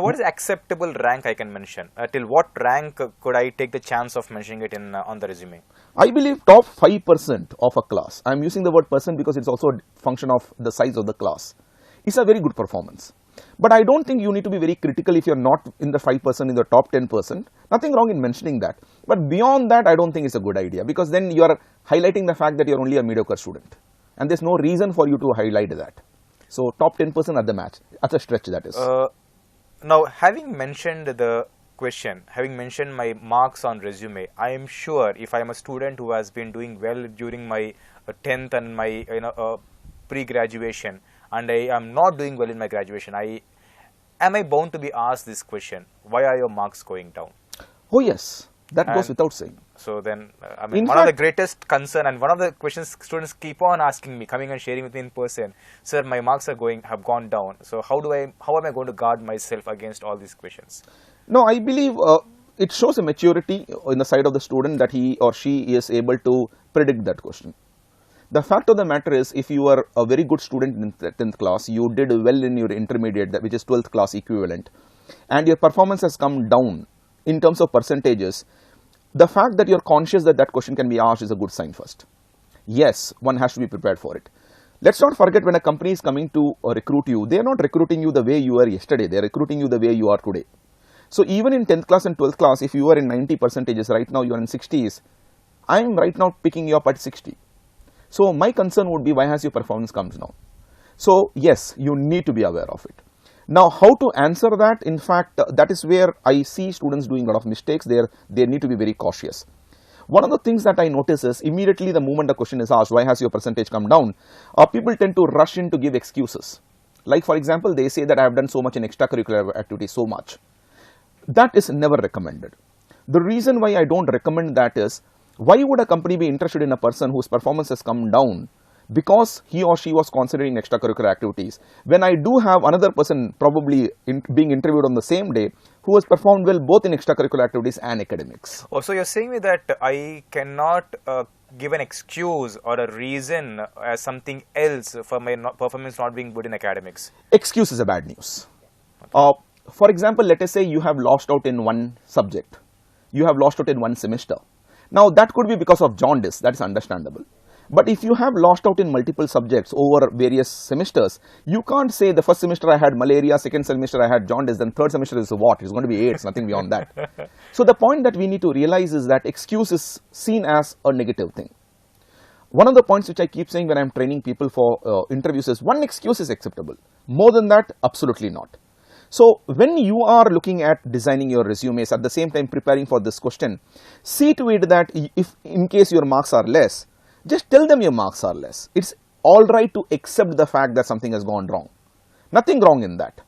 what is acceptable rank I can mention? Till what rank could I take the chance of mentioning it in on the resume? I believe top 5% of a class, I am using the word percent because it's also a function of the size of the class, is a very good performance. But I don't think you need to be very critical if you're not in the 5%, in the top 10%. Nothing wrong in mentioning that. But beyond that, I don't think it's a good idea, because then you are highlighting the fact that you're only a mediocre student. And there's no reason for you to highlight that. So top 10% at the match, at a stretch that is. Now, having mentioned the question, having mentioned my marks on resume, I am sure if I am a student who has been doing well during my 10th and my pre-graduation, and I am not doing well in my graduation, am I bound to be asked this question, why are your marks going down? Oh yes, that goes without saying. So then, I mean, one of the greatest concern and one of the questions students keep on asking me, coming and sharing with me in person, sir, my marks have gone down. So how am I going to guard myself against all these questions? No, I believe it shows a maturity in the side of the student that he or she is able to predict that question. The fact of the matter is, if you are a very good student in 10th class, you did well in your intermediate, which is 12th class equivalent, and your performance has come down in terms of percentages, the fact that you're conscious that that question can be asked is a good sign first. Yes, one has to be prepared for it. Let's not forget, when a company is coming to recruit you, they are not recruiting you the way you were yesterday, they are recruiting you the way you are today. So even in 10th class and 12th class, if you are in 90 percentages, right now you are in 60s, I am right now picking you up at 60. So my concern would be, why has your performance come down? So yes, you need to be aware of it. Now, how to answer that? In fact, that is where I see students doing a lot of mistakes. They need to be very cautious. One of the things that I notice is, immediately the moment the question is asked, why has your percentage come down? People tend to rush in to give excuses. Like, for example, they say that I have done so much in extracurricular activities, so much. That is never recommended. The reason why I don't recommend that is, why would a company be interested in a person whose performance has come down because he or she was considering extracurricular activities, when I do have another person probably being interviewed on the same day who has performed well both in extracurricular activities and academics? Oh, so you're saying me that I cannot give an excuse or a reason as something else for my performance not being good in academics? Excuse is a bad news. Okay. For example, let us say you have lost out in one subject. You have lost out in one semester. Now, that could be because of jaundice, that is understandable. But if you have lost out in multiple subjects over various semesters, you can't say the first semester I had malaria, second semester I had jaundice, then third semester is what? It's going to be AIDS, nothing beyond that. So the point that we need to realize is that excuse is seen as a negative thing. One of the points which I keep saying when I'm training people for interviews is, one excuse is acceptable. More than that, absolutely not. So when you are looking at designing your resumes, at the same time preparing for this question, see to it that if in case your marks are less, just tell them your marks are less. It's all right to accept the fact that something has gone wrong. Nothing wrong in that.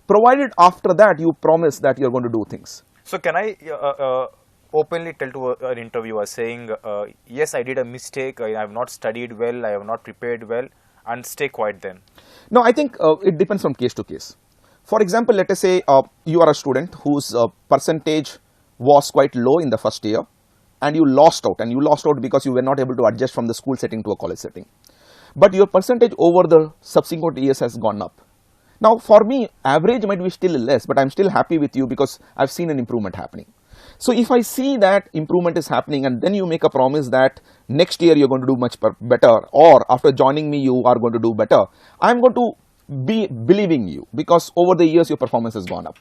Provided after that you promise that you're going to do things. So can I openly tell to an interviewer saying, yes, I did a mistake, I have not studied well, I have not prepared well, and stay quiet then? No, I think it depends from case to case. For example, let us say you are a student whose percentage was quite low in the first year, and you lost out because you were not able to adjust from the school setting to a college setting. But your percentage over the subsequent years has gone up. Now, for me, average might be still less, but I'm still happy with you because I've seen an improvement happening. So if I see that improvement is happening, and then you make a promise that next year you're going to do much better, or after joining me you are going to do better, I'm going to be believing you, because over the years your performance has gone up.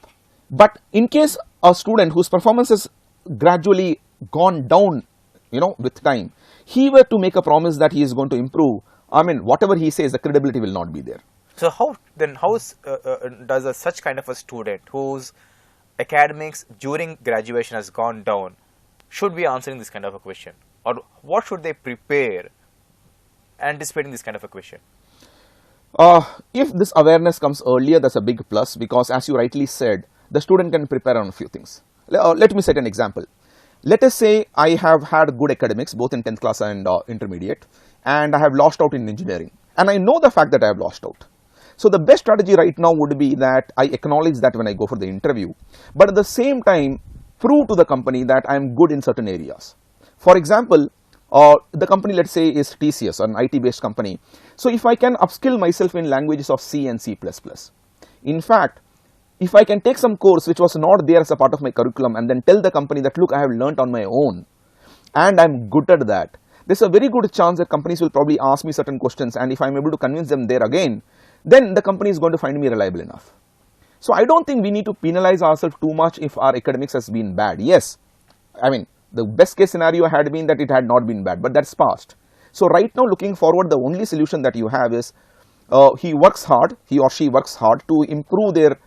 But in case a student whose performance has gradually gone down, with time, he were to make a promise that he is going to improve, I mean, whatever he says, the credibility will not be there. So how does such kind of a student whose academics during graduation has gone down should be answering this kind of a question, or what should they prepare anticipating this kind of a question? If this awareness comes earlier, that's a big plus, because as you rightly said, the student can prepare on a few things. Let me set an example. Let us say I have had good academics both in 10th class and intermediate, and I have lost out in engineering, and I know the fact that I have lost out. So the best strategy right now would be that I acknowledge that when I go for the interview, but at the same time prove to the company that I am good in certain areas. For example, the company, let's say, is TCS, an IT based company. So if I can upskill myself in languages of C and C++. In fact, if I can take some course which was not there as a part of my curriculum and then tell the company that, look, I have learnt on my own and I'm good at that, there's a very good chance that companies will probably ask me certain questions, and if I'm able to convince them there again, then the company is going to find me reliable enough. So I don't think we need to penalize ourselves too much if our academics has been bad. Yes, I mean, the best case scenario had been that it had not been bad, but that's past. So right now, looking forward, the only solution that you have is he or she works hard to improve their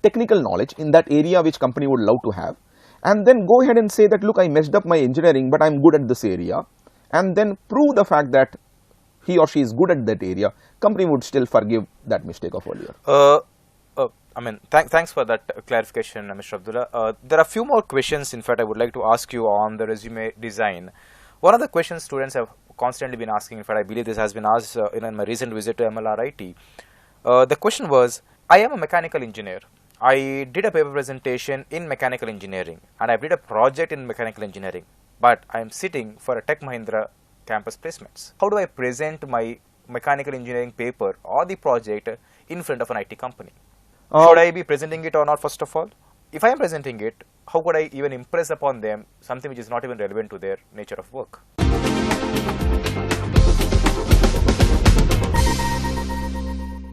technical knowledge in that area which company would love to have, and then go ahead and say that, look, I messed up my engineering, but I'm good at this area, and then prove the fact that he or she is good at that area. Company would still forgive that mistake of earlier. I mean, thanks for that clarification, Mr. Abdullah. There are a few more questions, in fact, I would like to ask you on the resume design. One of the questions students have constantly been asking, in fact, I believe this has been asked in my recent visit to MLRIT. The question was, I am a mechanical engineer. I did a paper presentation in mechanical engineering and I did a project in mechanical engineering, but I am sitting for a Tech Mahindra campus placements. How do I present my mechanical engineering paper or the project in front of an IT company? Should I be presenting it or not, first of all? If I am presenting it, how could I even impress upon them something which is not even relevant to their nature of work?